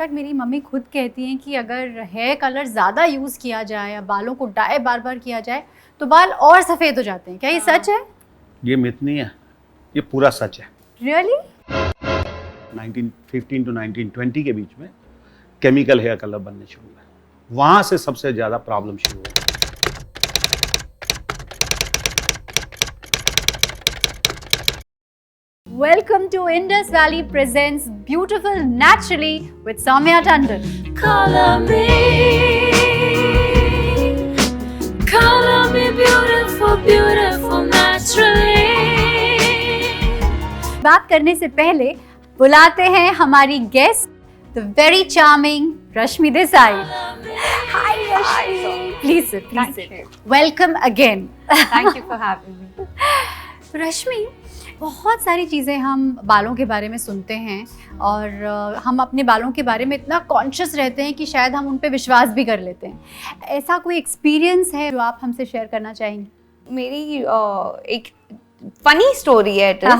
In fact मेरी mummy खुद कहती हैं कि अगर हेयर कलर ज़्यादा यूज़ किया जाए या बालों को डाई बार बार किया जाए तो बाल और सफ़ेद हो जाते हैं। क्या ये सच है? ये मिथ नहीं है, ये पूरा सच है। रियली? 1915 to 1920 के बीच में केमिकल हेयर कलर बनने शुरू हुए, वहां से सबसे ज्यादा प्रॉब्लम शुरू हुई। Welcome to Indus Valley presents Beautiful Naturally with Soumya Tandon. Color me beautiful, beautiful naturally. बात करने से पहले बुलाते हैं हमारी guest the very charming Rashmi Desai. Hi Rashmi. Please sit, please sit. Welcome again. Thank you for having me. रश्मि, बहुत सारी चीज़ें हम बालों के बारे में सुनते हैं और हम अपने बालों के बारे में इतना कॉन्शियस रहते हैं कि शायद हम उन पे विश्वास भी कर लेते हैं। ऐसा कोई एक्सपीरियंस है जो आप हमसे शेयर करना चाहेंगी? मेरी एक फनी स्टोरी है it is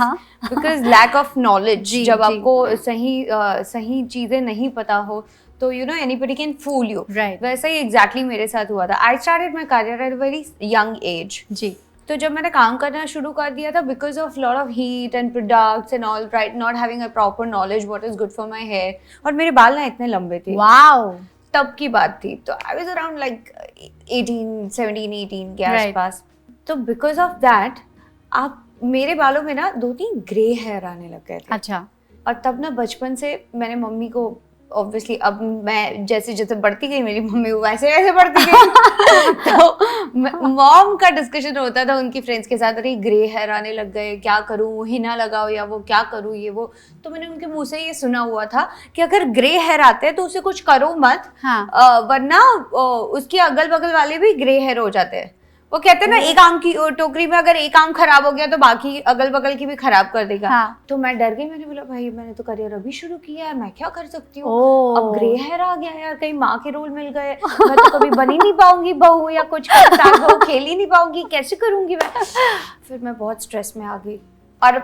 because lack of knowledge. जब आपको सही चीजें नहीं पता हो तो you know anybody can fool you. वैसा ही एग्जैक्टली मेरे साथ हुआ था। I started my career at a very young age. जी। तो जब मैंने काम करना शुरू कर दिया था because of lot of heat and products and all, right, not having a proper knowledge what is good for my hair, और मेरे बाल ना इतने लंबे थे। वाओ! तब की बात थी। तो आई वाज अराउंड लाइक 17-18 के आसपास। तो बिकॉज ऑफ दैट आप मेरे बालों में ना 2-3 ग्रे हेयर आने लग गए थे। अच्छा। और तब ना बचपन से मैंने मम्मी को, ऑब्वियसली अब मैं जैसे जैसे बढ़ती गई मेरी मम्मी वैसे वैसे बढ़ती गई तो मॉम का डिस्कशन होता था उनकी फ्रेंड्स के साथ, अरे ग्रे हेयर आने लग गए, क्या करूँ, हिना लगाओ या वो क्या करूँ ये वो। तो मैंने उनके मुंह से ये सुना हुआ था कि अगर ग्रे हेयर आते हैं तो उसे कुछ करो मत। हाँ। वरना उसके अगल बगल वाले भी ग्रे हेयर हो जाते हैं। वो कहते हैं ना, एक आम की टोकरी में अगर एक आम खराब हो गया तो बाकी अगल बगल की भी खराब कर देगा। हाँ। तो मैं डर गई। मैंने बोला भाई मैंने तो करियर अभी शुरू किया है, मैं क्या कर सकती हूँ, अब ग्रे हेयर आ गया यार, कहीं माँ के रोल मिल गए, मैं तो कभी बन ही नहीं पाऊंगी बहू या कुछ खेल ही नहीं पाऊंगी, कैसे करूंगी मैं। फिर मैं बहुत स्ट्रेस में आ गई। और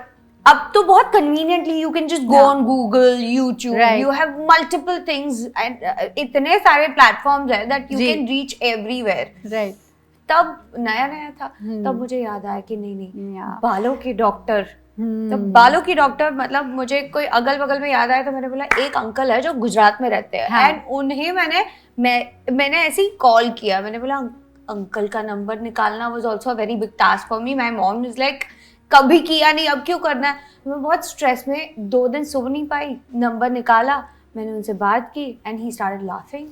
अब तो बहुत conveniently you can just go on Google, YouTube, you have multiple things and इतने सारे प्लेटफॉर्म्स है that you can reach everywhere. Right. तब नया था। तब मुझे याद आया कि नहीं बालों के डॉक्टर। तो बालों की डॉक्टर मतलब मुझे कोई अगल बगल में याद आया तो मैंने बोला एक अंकल है जो गुजरात में रहते हैं एंड उन्हें मैंने ऐसे ही कॉल किया। मैंने बोला अंकल का नंबर निकालना was also a very big task for me. My mom is like कभी किया नहीं, अब क्यों करना है। मैं बहुत स्ट्रेस में 2 दिन सो नहीं पाई। नंबर निकाला, मैंने उनसे बात की एंड ही स्टार्टेड लाफिंग।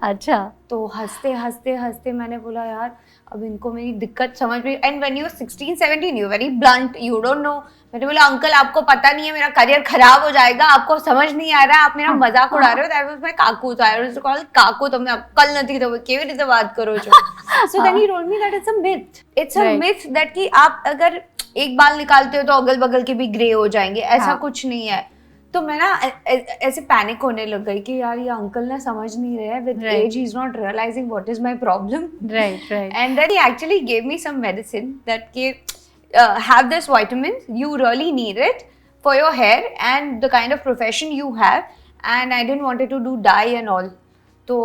अच्छा। तो हंसते मैंने बोला यार अब इनको मेरी दिक्कत समझ में। And when you 16-17 you very blunt, you don't know. मैंने बोला अंकल आपको पता नहीं है मेरा करियर खराब हो जाएगा, आपको समझ नहीं आ रहा, आप मेरा मजाक उड़ा रहे हो। दैट वाज माय काकू। तो आई वाज कॉल्ड काकू। तुमने अक्ल नहीं तो केवी रीते बात करो जो। So then he told me that it's a myth. It's a myth that कि आप अगर एक बाल निकालते हो तो अगल बगल के भी ग्रे हो जाएंगे, ऐसा कुछ नहीं है। तो मैं ना ऐसे पैनिक होने लग गई कि यार ये अंकल ना समझ नहीं रहे हैं। With age he is not realizing what is my problem. Right. And then he actually give me some medicine that कि have this vitamin, you really need it for your hair and the kind of profession you have, and I didn't wanted to do dye and all. तो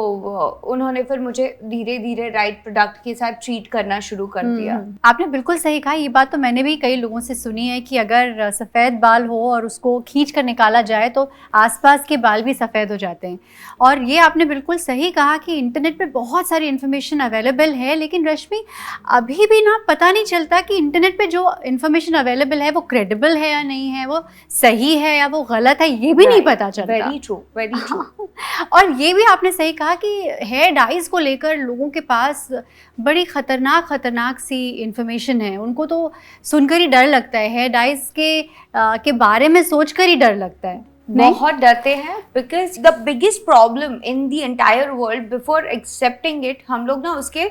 उन्होंने फिर मुझे धीरे धीरे right product के साथ treat करना शुरू कर दिया। आपने बिल्कुल सही कहा। ये बात तो मैंने भी कई लोगों से सुनी है कि अगर सफ़ेद बाल हो और उसको खींच कर निकाला जाए तो आसपास के बाल भी सफ़ेद हो जाते हैं। और ये आपने बिल्कुल सही कहा कि इंटरनेट पे बहुत सारी इन्फॉर्मेशन अवेलेबल है, लेकिन रश्मि अभी भी ना पता नहीं चलता कि इंटरनेट पे जो इन्फॉर्मेशन अवेलेबल है वो क्रेडिबल है या नहीं है, वो सही है या वो गलत है, ये भी नहीं पता चलता। Very true, very true. और ये भी आपने सही कहा कि हेयर डाइज को लेकर लोगों के पास बड़ी खतरनाक सी इन्फॉर्मेशन है। उनको तो सुनकर ही डर लगता है, हेयर डाइज के बारे में सोचकर ही डर लगता है। बहुत डरते हैं because the biggest problem in the entire world before accepting it, हम लोग ना उसके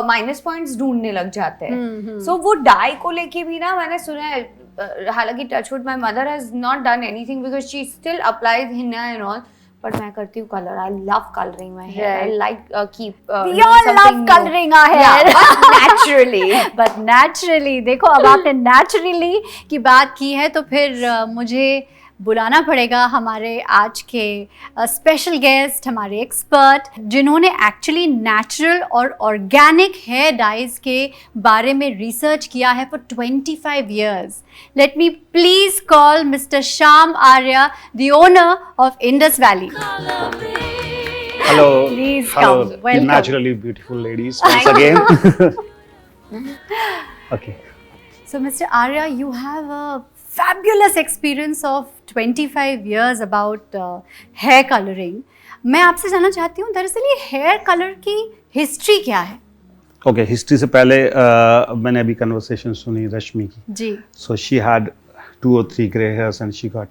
माइनस पॉइंट्स ढूंढने लग जाते हैं। सो वो डाई को लेके भी ना मैंने सुना है, हालांकि touch wood my mother has not done anything because she still applies henna and all, but मैं करती हूँ colour. I love coloring my hair. I like we all love coloring our hair. Yeah, but naturally देखो अब आपने naturally की बात की है तो फिर मुझे बुलाना पड़ेगा हमारे आज के स्पेशल गेस्ट, हमारे एक्सपर्ट, जिन्होंने एक्चुअली नेचुरल और ऑर्गेनिक हेयर डाइज के बारे में रिसर्च किया है for 25 years. Let me please call Mr. Shyam Arya, the owner of Indus Valley. Hello. Please Hello. come. Welcome. Naturally beautiful ladies once again. Okay. So, Mr. Arya, you have a fabulous experience of 25 years about hair coloring. मैं आपसे जानना चाहती हूँ दरअसल ये hair colour की history क्या है? ओके, हिस्ट्री से पहले मैंने अभी कन्वर्सेशन सुनी रश्मि की. जी. So she had 2 or 3 gray hairs and she got,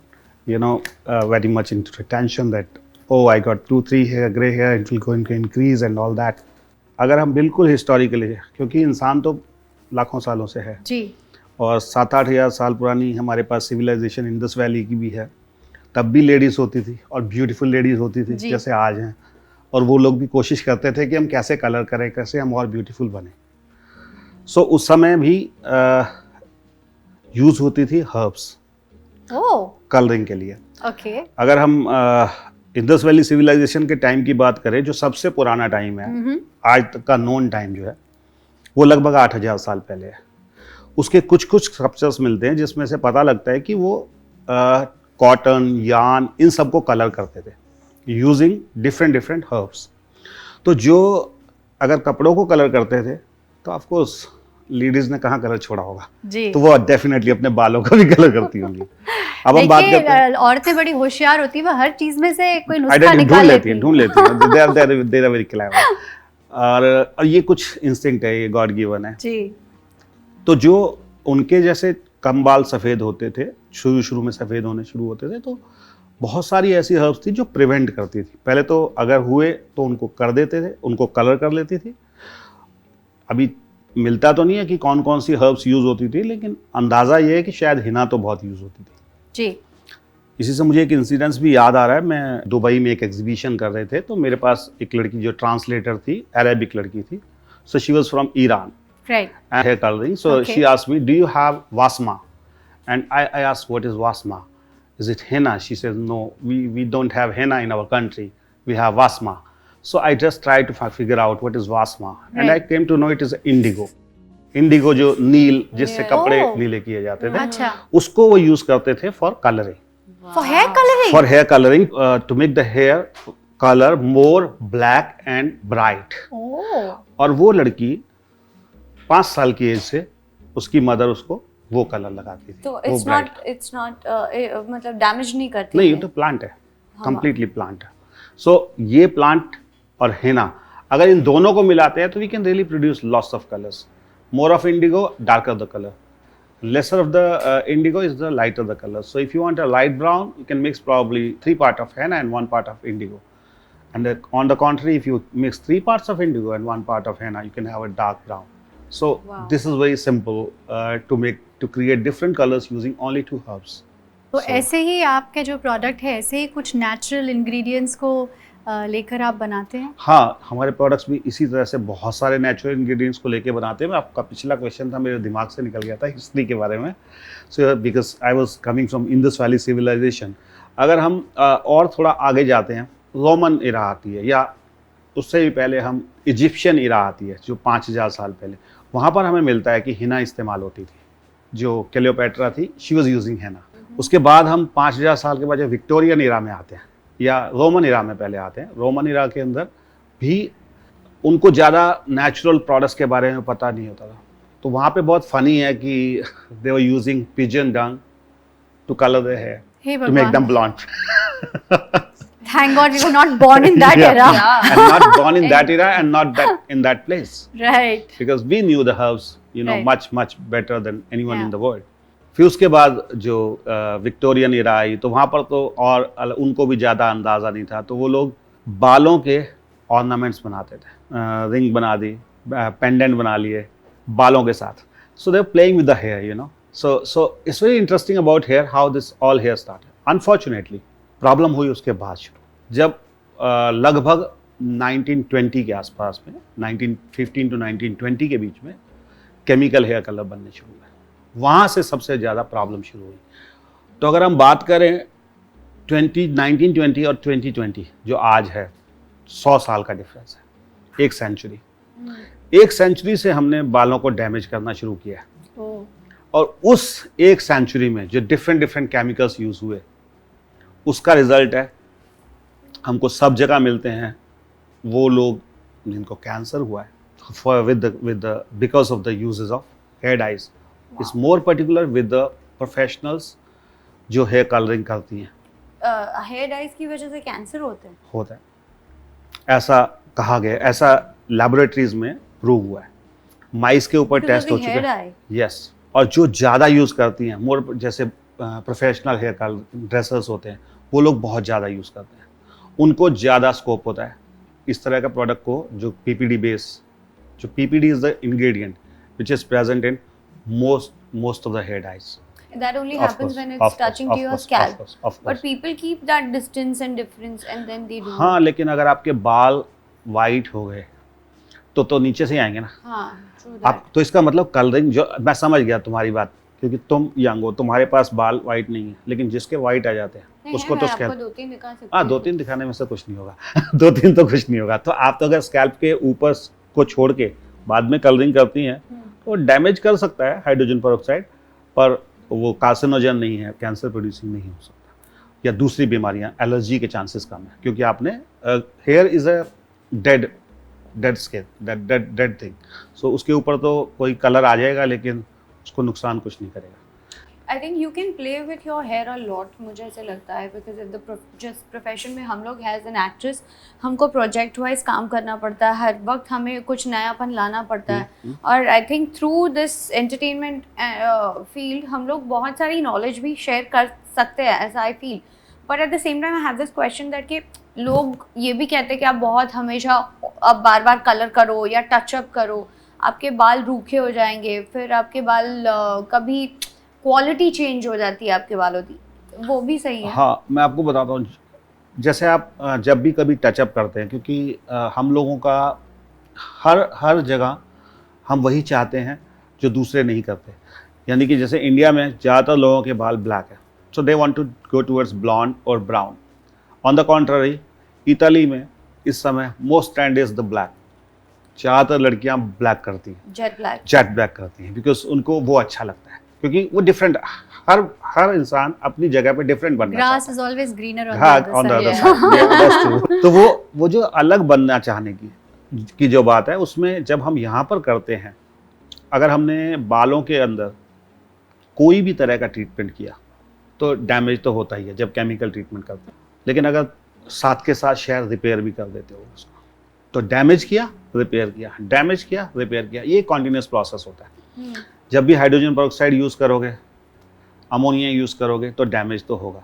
very much into tension that, oh, I got 2-3 gray hair, it will going to increase and all that. अगर हम बिल्कुल हिस्टोरिकली, क्योंकि इंसान तो लाखों सालों से है जी. और 7-8 हज़ार साल पुरानी हमारे पास सिविलाइजेशन इंडस वैली की भी है. तब भी लेडीज़ होती थी और ब्यूटीफुल लेडीज़ होती थी जैसे आज हैं, और वो लोग भी कोशिश करते थे कि हम कैसे कलर करें, कैसे हम और ब्यूटीफुल बने. सो उस समय भी यूज़ होती थी हर्ब्स कलरिंग के लिए. ओके. अगर हम इंडस वैली सिविलाइजेशन के टाइम की बात करें, जो सबसे पुराना टाइम है, आज तक का नोन टाइम जो है, वो लगभग 8,000 साल पहले है. उसके कुछ स्ट्रक्चर्स मिलते हैं जिसमें से पता लगता है कि वो कॉटन, यार्न, इन सबको कलर करते थे यूजिंग डिफरेंट हर्ब्स. तो जो अगर कपड़ों को कलर करते थे तो ऑफ कोर्स लेडीज ने कहाँ कलर छोड़ा होगा जी. तो वो डेफिनेटली अपने बालों का भी कलर करती होंगी. अब हम बात करते हैं, औरतें बड़ी होशियार होती है, वो हर चीज में से कोई नुस्खा निकाल ढूंढ लेती हैं. They are very clever. और ये कुछ इंस्टिंक्ट है, ये गॉड गिवन है जी. तो जो उनके जैसे कम बाल सफ़ेद होते थे, शुरू में सफ़ेद होने शुरू होते थे, तो बहुत सारी ऐसी हर्ब्स थी जो प्रिवेंट करती थी. पहले तो अगर हुए तो उनको कर देते थे, उनको कलर कर लेती थी. अभी मिलता तो नहीं है कि कौन कौन सी हर्ब्स यूज़ होती थी, लेकिन अंदाज़ा ये है कि शायद हिना तो बहुत यूज़ होती थी जी. इसी से मुझे एक इंसिडेंस भी याद आ रहा है. मैं दुबई में एक एग्जीबिशन कर रहे थे, तो मेरे पास एक लड़की जो ट्रांसलेटर थी, अरेबिक लड़की थी. So she was from Iran. Right. And hair coloring. So she asked me, do you have Wasma? And I asked, what is Wasma? Is it henna? She says, no, we don't have henna in our country. We have Wasma. So I just tried to figure out what is Wasma. And I came to know it is indigo. Indigo जो नील, जिससे कपड़े नीले किए जाते थे, अच्छा. उसको वो यूज करते थे for coloring. For hair coloring? For hair coloring, to make the hair color more black and bright. Oh. और वो लड़की 5 साल की एज से उसकी मदर उसको वो कलर लगाती थी. तो इट्स नॉट मतलब डैमेज नहीं करती नहीं, ये तो प्लांट है, कंप्लीटली प्लांट है. सो ये प्लांट और हेना अगर इन दोनों को मिलाते हैं तो we can really produce lots of colours. More of indigo, darker the colour. lesser of the indigo is the lighter the color. So if you want a light brown, you can mix probably 3 parts of henna and 1 part of indigo. And on the contrary, if you mix 3 parts of indigo and 1 part of henna, you can have a dark brown. So this is very simple to create different colors using only 2 herbs. तो ऐसे ही आपके जो product है, ऐसे ही कुछ natural ingredients को लेकर आप बनाते हैं? हाँ, हमारे प्रोडक्ट्स भी इसी तरह से बहुत सारे नेचुरल इंग्रेडिएंट्स को लेके बनाते हैं. आपका पिछला क्वेश्चन था, मेरे दिमाग से निकल गया था हिस्ट्री के बारे में. So because I was coming from Indus Valley civilisation. अगर हम और थोड़ा आगे जाते हैं, रोमन इरा आती है, या उससे भी पहले हम इजिप्शियन इरा आती है जो 5000 साल पहले. वहाँ पर हमें मिलता है कि हिना इस्तेमाल होती थी. जो क्लियोपेट्रा थी, शी वाज यूजिंग हिना. उसके बाद हम 5000 साल के बाद जो विक्टोरियन इरा में आते हैं या रोमन इरा में पहले आते हैं. रोमन इरा के अंदर भी उनको ज़्यादा नेचुरल प्रोडक्ट्स के बारे में पता नहीं होता था. तो वहाँ पे बहुत फनी है कि they were using pigeon dung to colour the hair to make them blonde. Thank God we were not born in that era. And not born in that era and not in that place. Right. Because we knew the herbs, Right. much better than anyone in the world. फिर उसके बाद जो Victorian era आई, तो वहाँ पर तो और उनको भी ज़्यादा अंदाज़ा नहीं था. तो वो लोग बालों के ऑर्नामेंट्स बनाते थे. रिंग बना दी, पेंडेंट बना लिए बालों के साथ. So they playing with the hair, So it's very interesting about hair, how this all hair started. Unfortunately, problem हुई उसके बाद शुरू, जब लगभग 1920 के आसपास में, 1915 to 1920 के बीच में केमिकल हेयर कलर बनने शुरू हुए. वहाँ से सबसे ज़्यादा प्रॉब्लम शुरू हुई. तो अगर हम बात करें 1920 और 2020 जो आज है 100 साल का डिफरेंस है, एक सेंचुरी। एक सेंचुरी से हमने बालों को डैमेज करना शुरू किया है और उस एक सेंचुरी में जो डिफरेंट केमिकल्स यूज हुए उसका रिजल्ट है हमको सब जगह मिलते हैं वो लोग जिनको कैंसर हुआ है because of the uses of hair dyes. It's more particular with the professionals जो हेयर कलरिंग करती हैं। हेयर डाइज की वजह से कैंसर होता है ऐसा कहा गया, ऐसा लेबोरेटरीज में प्रूव हुआ है, माइस के ऊपर टेस्ट हो चुका है। यस, और जो ज़्यादा यूज़ करती हैं मोर जैसे प्रोफेशनल हेयर कलर ड्रेसर्स होते हैं वो लोग बहुत ज़्यादा यूज़ करते हैं, उनको ज़्यादा स्कोप होता है इस तरह का प्रोडक्ट को जो पीपीडी बेस, जो PPD is the ingredient which is present in most of the hair dyes. That only Of happens course, when it's touching to your scalp. Of course. But people keep that distance and difference and then they do. हाँ, लेकिन अगर आपके बाल white हो गए तो नीचे से ही आएंगे ना। हाँ, true that. आप तो इसका मतलब कलरिंग, जो मैं समझ गया तुम्हारी बात, क्योंकि तुम यंग हो, तुम्हारे पास बाल वाइट नहीं है, लेकिन जिसके वाइट आ जाते हैं उसको तो स्कैल्प, दो तीन दिखा सकती हाँ, हूँ। 2-3 दिखाने में से कुछ नहीं होगा दो तीन तो कुछ नहीं होगा। तो आप तो अगर स्कैल्प के ऊपर को छोड़ के बाद में कलरिंग करती हैं तो डैमेज कर सकता है हाइड्रोजन पेरोक्साइड, पर वो कार्सिनोजन नहीं है, कैंसर प्रोड्यूसिंग नहीं हो सकता, या दूसरी बीमारियां, एलर्जी के चांसेस कम है, क्योंकि आपने hair is a dead skin, dead thing, so उसके ऊपर तो कोई कलर आ जाएगा लेकिन उसको नुकसान कुछ नहीं करेगा। I think you can play with your hair a lot, मुझे ऐसे लगता है, because जिस प्रोफेशन में हम लोग एज एन एक्ट्रेस हमको प्रोजेक्ट वाइज काम करना पड़ता है, हर वक्त हमें कुछ नयापन लाना पड़ता है, और I think through this entertainment field हम लोग बहुत सारी नॉलेज भी शेयर कर सकते हैं, ऐसा I feel. But at the same time I have this question that कि लोग ये भी कहते हैं कि आप बहुत हमेशा अब बार बार कलर करो या टचअप करो, आपके बाल रूखे हो जाएंगे, फिर आपके बाल कभी क्वालिटी चेंज हो जाती है आपके बालों की, वो भी सही है? हाँ, मैं आपको बताता हूँ, जैसे आप जब भी कभी टचअप करते हैं, क्योंकि हम लोगों का हर जगह हम वही चाहते हैं जो दूसरे नहीं करते, यानी कि जैसे इंडिया में ज़्यादातर लोगों के बाल ब्लैक है, so they want to go towards blonde और brown. On the contrary Italy में इस समय most trend is the black, ज़्यादातर लड़कियाँ ब्लैक करती हैं, जेट ब्लैक करती हैं, बिकॉज उनको वो अच्छा लगता है, क्योंकि वो डिफरेंट, हर इंसान अपनी जगह पे डिफरेंट बनना चाहता है। Grass is always greener on हाँ, the on the other other side. side. Yeah, that's true. तो वो जो अलग बनना चाहने की जो बात है, उसमें जब हम यहाँ पर करते हैं, अगर हमने बालों के अंदर कोई भी तरह का ट्रीटमेंट किया तो डैमेज तो होता ही है जब केमिकल ट्रीटमेंट करते हैं, लेकिन अगर साथ के साथ शायद रिपेयर भी कर देते हो उसको, तो डैमेज किया रिपेयर किया, डैमेज किया रिपेयर किया, ये कॉन्टिन्यूस प्रोसेस होता है। जब भी हाइड्रोजन पेरोक्साइड यूज़ करोगे, अमोनिया यूज़ करोगे तो डैमेज तो होगा,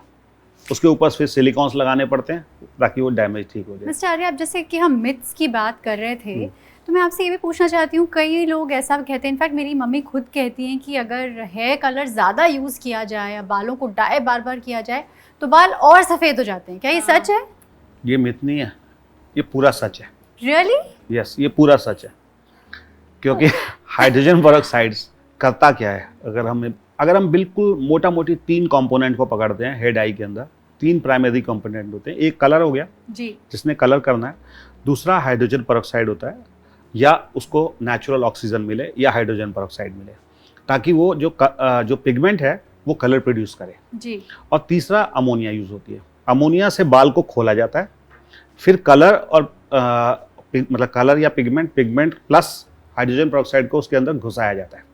उसके ऊपर फिर सिलिकॉन्स लगाने पड़ते हैं ताकि वो डैमेज ठीक हो जाए। मिस्टर आर्य, आप जैसे कि हम मिथ्स की बात कर रहे थे, तो मैं आपसे ये भी पूछना चाहती हूँ, कई लोग ऐसा कहते हैं, इनफैक्ट मेरी मम्मी खुद कहती हैं कि अगर हेयर कलर ज़्यादा यूज़ किया जाए या बालों को डाई बार बार किया जाए तो बाल और सफ़ेद हो जाते हैं, क्या ये सच है? ये मिथ नहीं है, ये पूरा सच है। रियली? यस, ये पूरा सच है, क्योंकि हाइड्रोजन पेरोक्साइड्स करता क्या है, अगर हम बिल्कुल मोटा मोटी 3 कंपोनेंट को पकड़ते हैं हेयर डाई के अंदर, 3 प्राइमरी कंपोनेंट होते हैं। एक कलर हो गया जी, जिसने कलर करना है, दूसरा हाइड्रोजन पेरोक्साइड होता है, या उसको नेचुरल ऑक्सीजन मिले या हाइड्रोजन पेरोक्साइड मिले, ताकि वो जो पिगमेंट है वो कलर प्रोड्यूस करे जी, और तीसरा अमोनिया यूज़ होती है। अमोनिया से बाल को खोला जाता है, फिर कलर और मतलब कलर या पिगमेंट प्लस हाइड्रोजन पेरोक्साइड को उसके अंदर घुसाया जाता है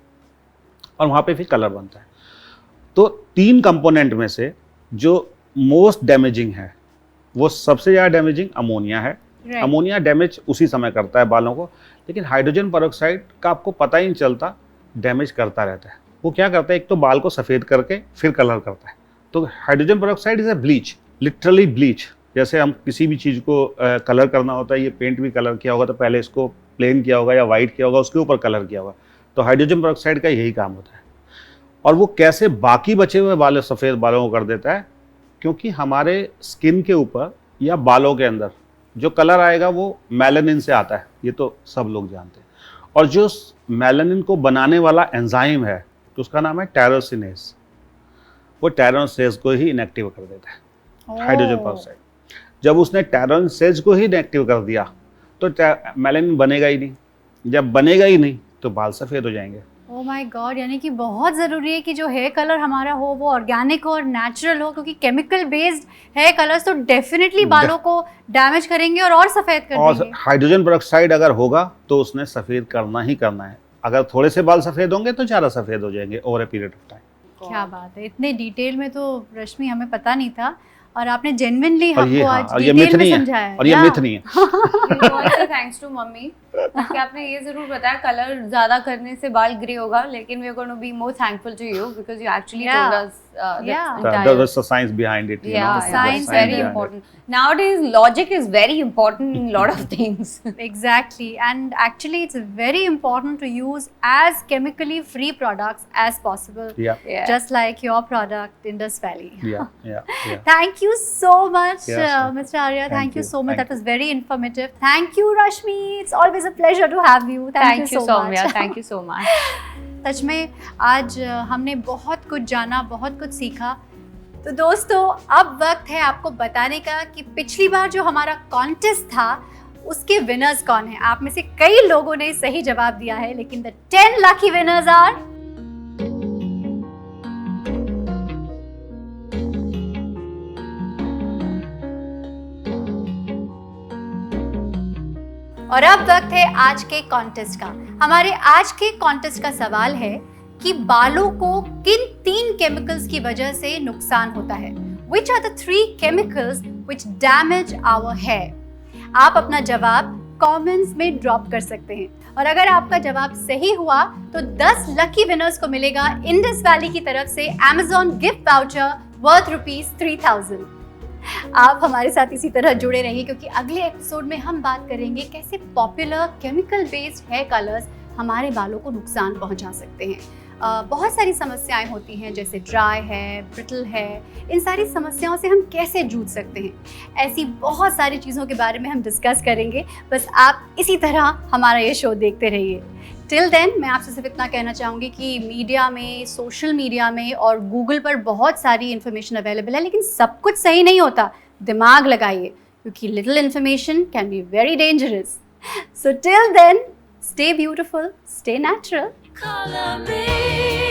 और वहाँ पे फिर कलर बनता है। तो 3 कंपोनेंट में से जो मोस्ट डैमेजिंग है, वो सबसे ज़्यादा डैमेजिंग अमोनिया है। अमोनिया डैमेज उसी समय करता है बालों को, लेकिन हाइड्रोजन पेरोक्साइड का आपको पता ही नहीं चलता, डैमेज करता रहता है। वो क्या करता है, एक तो बाल को सफ़ेद करके फिर कलर करता है। तो hydrogen peroxide is a bleach, literally bleach. जैसे हम किसी भी चीज़ को कलर करना होता है, ये पेंट भी कलर किया होगा तो पहले इसको प्लेन किया होगा या वाइट किया होगा, उसके ऊपर कलर किया होगा। तो हाइड्रोजन पेरोक्साइड का यही काम होता है। और वो कैसे बाकी बचे हुए बाल सफ़ेद बालों को कर देता है, क्योंकि हमारे स्किन के ऊपर या बालों के अंदर जो कलर आएगा वो मेलानिन से आता है, ये तो सब लोग जानते हैं। और जो मेलानिन को बनाने वाला एंजाइम है, तो उसका नाम है टायरोसिनेज, वो टायरोसिनेज को ही इनएक्टिव कर देता है। Hydrogen peroxide. जब उसने टैरोन सेल्स को ही इनएक्टिव कर दिया तो मेलानिन बनेगा ही नहीं, जब बनेगा ही नहीं तो बाल सफ़ेद हो जाएंगे। ओह माय गॉड, यानी कि बहुत ज़रूरी है कि जो हेयर कलर हमारा हो वो ऑर्गेनिक और नेचुरल हो, क्योंकि केमिकल बेस्ड हेयर कलर्स तो डेफिनेटली बालों को डैमेज करेंगे और सफ़ेद कर और देंगे। हाइड्रोजन पेरोक्साइड अगर होगा तो उसने सफ़ेद करना ही करना है। अगर थोड़े से बाल सफ़ेद होंगे तो ज़्यादा सफ़ेद हो जाएंगे over a period of time. क्या बात है, इतने डिटेल में तो रश्मि हमें पता नहीं था और आपने जेन्युइनली और ये हमको हाँ, आज और ये डिटेल मिथ में नहीं समझाया है, और ये मिथ नहीं है। थैंक्स टू मम्मी कि आपने ये जरूर बताया कलर ज्यादा करने से बाल ग्रे होगा, लेकिन we are going to be more thankful to you because you actually Yeah. Told us Yeah. There's a science behind it, you know. Yeah, there's a science science very behind it. important. Nowadays, logic is very important in a lot of things. Exactly, and actually it's very important to use as chemically free products as possible, Yeah, just like your product Indus Valley. yeah. Thank you so much, Yes, sir. Mr. Arya. Thank you so much. Thank That was very informative. Thank you, Rashmi. It's always a pleasure to have you. Thank you so Soumya. much. Thank you so much. सच में आज हमने बहुत कुछ जाना, बहुत कुछ सीखा। तो दोस्तों अब वक्त है आपको बताने का कि पिछली बार जो हमारा कॉन्टेस्ट था उसके विनर्स कौन हैं। आप में से कई लोगों ने सही जवाब दिया है, लेकिन द 10 लकी विनर्स आर और अब वक्त है आज के कॉन्टेस्ट का। हमारे आज के कॉन्टेस्ट का सवाल है कि बालों को किन 3 केमिकल्स की वजह से नुकसान होता है। Which are the 3 chemicals which damage our hair? आप अपना जवाब कमेंट्स में ड्रॉप कर सकते हैं और अगर आपका जवाब सही हुआ तो 10 लकी विनर्स को मिलेगा इंडस वैली की तरफ से Amazon गिफ्ट वाउचर वर्थ ₹3000। आप हमारे साथ इसी तरह जुड़े रहिए क्योंकि अगले एपिसोड में हम बात करेंगे कैसे popular chemical based hair colours हमारे बालों को नुकसान पहुंचा सकते हैं। बहुत सारी समस्याएं होती हैं जैसे ड्राई है, ब्रिटल है, इन सारी समस्याओं से हम कैसे जूझ सकते हैं। ऐसी बहुत सारी चीज़ों के बारे में हम डिस्कस करेंगे। बस आप इसी तरह हमारा ये शो देखते रहिए। टिल देन मैं आपसे सिर्फ इतना कहना चाहूँगी कि मीडिया में, सोशल मीडिया में और गूगल पर बहुत सारी इन्फॉर्मेशन अवेलेबल है, लेकिन सब कुछ सही नहीं होता। दिमाग लगाइए क्योंकि little information can be very dangerous. So till then, stay beautiful, stay natural. Color me.